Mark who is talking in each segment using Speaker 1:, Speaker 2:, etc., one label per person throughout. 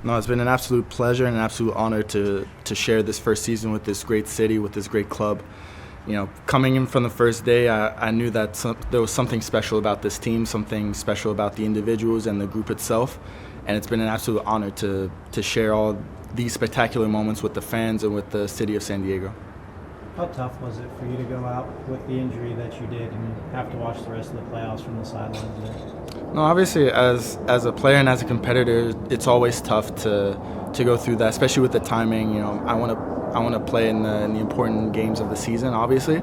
Speaker 1: No, it's been an absolute pleasure and an absolute honor to share this first season with this great city, with this great club. Coming in from the first day, I knew that there was something special about this team, something special about the individuals and the group itself, and it's been an absolute honor to share all these spectacular moments with the fans and with the city of San Diego.
Speaker 2: How tough was it for you to go out with the injury that you did and have to watch the rest of the playoffs from the sidelines there?
Speaker 1: No, obviously, as a player and as a competitor, it's always tough to go through that, especially with the timing. I want to play in the important games of the season, obviously,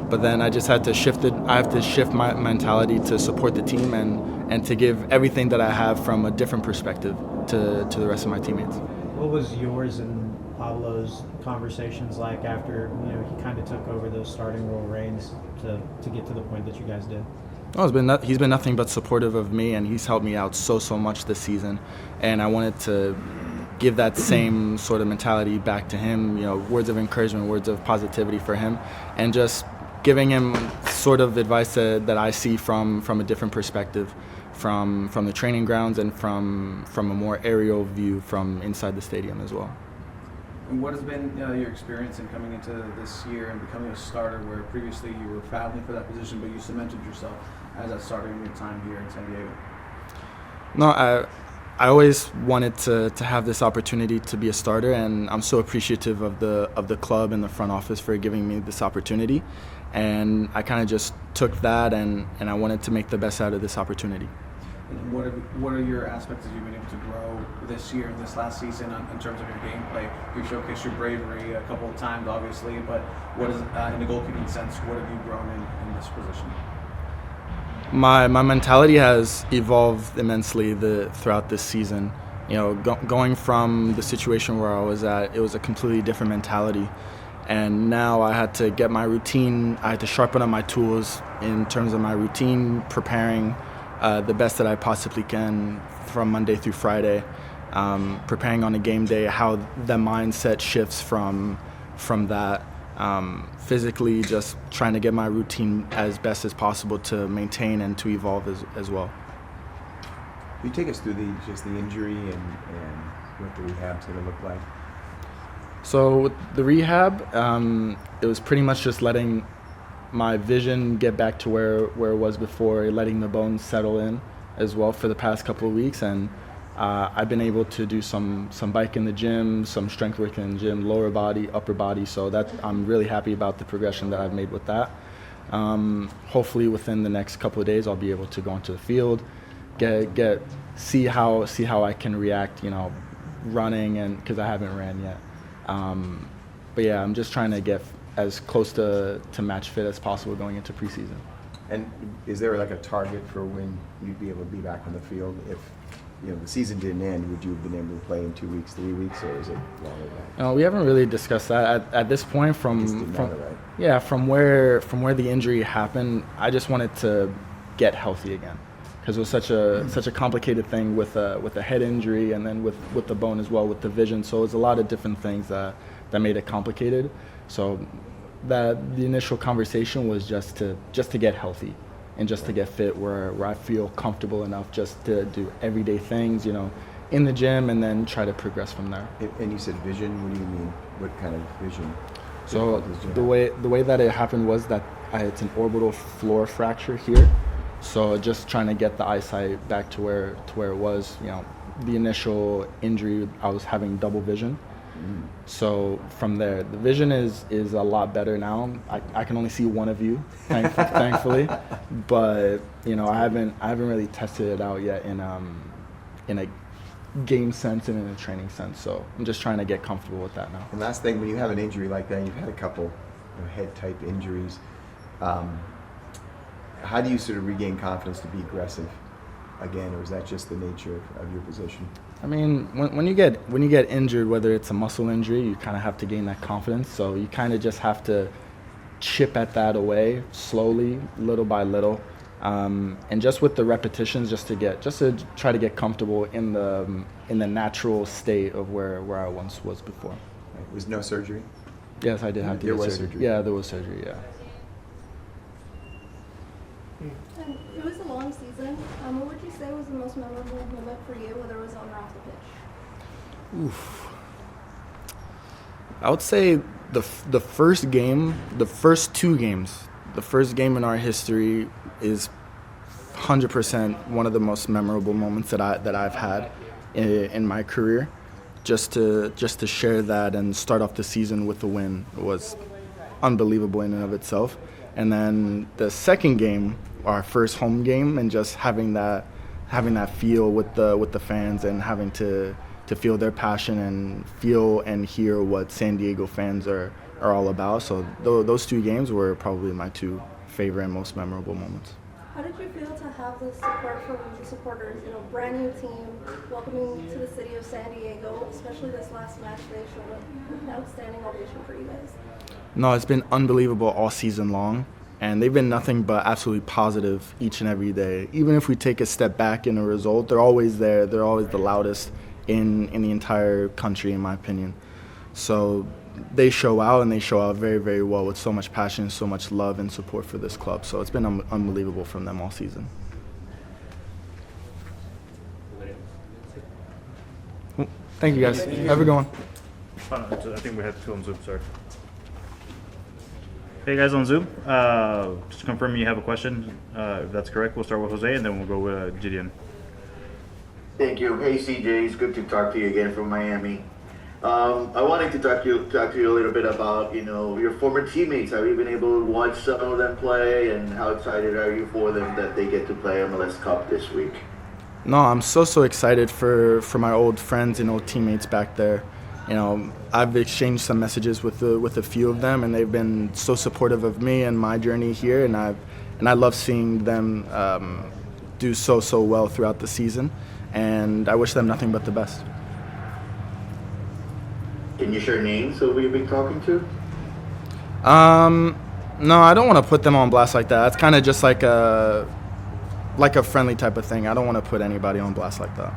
Speaker 1: but then I just had to shift it. I have to shift my mentality to support the team and to give everything that I have from a different perspective to the rest of my teammates.
Speaker 2: What was yours and Pablo's conversations like after he kind of took over those starting role reins to get to the point that you guys did?
Speaker 1: Oh, he's been nothing but supportive of me, and he's helped me out so much this season. And I wanted to give that same sort of mentality back to him. Words of encouragement, words of positivity for him, and just giving him sort of advice that I see from a different perspective, from the training grounds and from a more aerial view from inside the stadium as well.
Speaker 3: And what has been your experience in coming into this year and becoming a starter, where previously you were battling for that position, but you cemented yourself as a starter in your time here in San Diego?
Speaker 1: No, I always wanted to have this opportunity to be a starter, and I'm so appreciative of the club and the front office for giving me this opportunity. And I kind of just took that, and I wanted to make the best out of this opportunity.
Speaker 3: And what are your aspects that you've been able to grow this year and this last season in terms of your gameplay? You showcased your bravery a couple of times, obviously, but what is in the goalkeeping sense? What have you grown in this position?
Speaker 1: My mentality has evolved immensely throughout this season. Going from the situation where I was at, it was a completely different mentality. And now I had to get my routine, I had to sharpen up my tools in terms of my routine, preparing the best that I possibly can from Monday through Friday, preparing on a game day, how the mindset shifts from that. Physically, just trying to get my routine as best as possible to maintain and to evolve as well.
Speaker 4: Can you take us through the injury and what the rehab's going to look like?
Speaker 1: So with the rehab, it was pretty much just letting my vision get back to where it was before, letting the bones settle in as well for the past couple of weeks. And I've been able to do some bike in the gym, some strength work in the gym, lower body, upper body. So I'm really happy about the progression that I've made with that. Hopefully within the next couple of days, I'll be able to go into the field, see how I can react, running, and because I haven't ran yet. But yeah, I'm just trying to get as close to match fit as possible going into preseason.
Speaker 4: And is there like a target for when you'd be able to be back on the field? If the season didn't end, would you have been able to play in 2 weeks, 3 weeks, or is it longer than that?
Speaker 1: We haven't really discussed that at this point. From where the injury happened, I just wanted to get healthy again, because it was such a complicated thing with a head injury, and then with the bone as well, with the vision. So it was a lot of different things that made it complicated. So the initial conversation was just to get healthy and just to get fit, where I feel comfortable enough just to do everyday things, in the gym, and then try to progress from there.
Speaker 4: And you said vision. What do you mean? What kind of vision?
Speaker 1: So the way that it happened was that it's an orbital floor fracture here. So just trying to get the eyesight back to where it was. The initial injury, I was having double vision. So from there, the vision is a lot better now. I can only see one of you, thankfully. But I haven't really tested it out yet in a game sense and in a training sense. So I'm just trying to get comfortable with that now.
Speaker 4: And last thing, when you have an injury like that, you've had a couple head type injuries. How do you sort of regain confidence to be aggressive again, or is that just the nature of your position?
Speaker 1: I mean, when you get injured, whether it's a muscle injury, you kind of have to gain that confidence. So you kind of just have to chip at that away slowly, little by little, and just with the repetitions, just to try to get comfortable in the natural state of where I once was before.
Speaker 4: Right. Was no surgery?
Speaker 1: Yes, I did have to get surgery. Yeah, there was surgery. Yeah.
Speaker 5: And it was a long season. What would you say was the most memorable moment for you, whether it was on or off the pitch?
Speaker 1: I would say the first game, the first two games, the first game in our history is 100% one of the most memorable moments that I've had in my career. Just to share that and start off the season with a win was unbelievable in and of itself. And then the second game, our first home game, and just having that feel with the fans and having to feel their passion and feel and hear what San Diego fans are all about. So those two games were probably my two favorite and most memorable moments.
Speaker 5: How did you feel to have the support from the supporters? You know, brand new team, welcoming to the city of San Diego, especially this last match. They showed an outstanding ovation for you guys.
Speaker 1: No, it's been unbelievable all season long, and they've been nothing but absolutely positive each and every day. Even if we take a step back in a result, they're always there. They're always the loudest in the entire country, in my opinion. So they show out, and they show out very, very well with so much passion, so much love and support for this club. So it's been unbelievable from them all season. Well, thank you, guys. Have a good one.
Speaker 6: I think we had two on Zoom, sorry. Hey guys on Zoom, just confirm you have a question. If that's correct, we'll start with Jose and then we'll go with Gideon.
Speaker 7: Thank you. Hey CJ, it's good to talk to you again from Miami. I wanted to talk to you a little bit about, your former teammates. Have you been able to watch some of them play, and how excited are you for them that they get to play MLS Cup this week?
Speaker 1: No, I'm so excited for my old friends and old teammates back there. I've exchanged some messages with a few of them, and they've been so supportive of me and my journey here, and I love seeing them do so well throughout the season, and I wish them nothing but the best.
Speaker 7: Can you share names of who you've been talking to?
Speaker 1: No, I don't want to put them on blast like that. That's kind of just like a friendly type of thing. I don't want to put anybody on blast like that.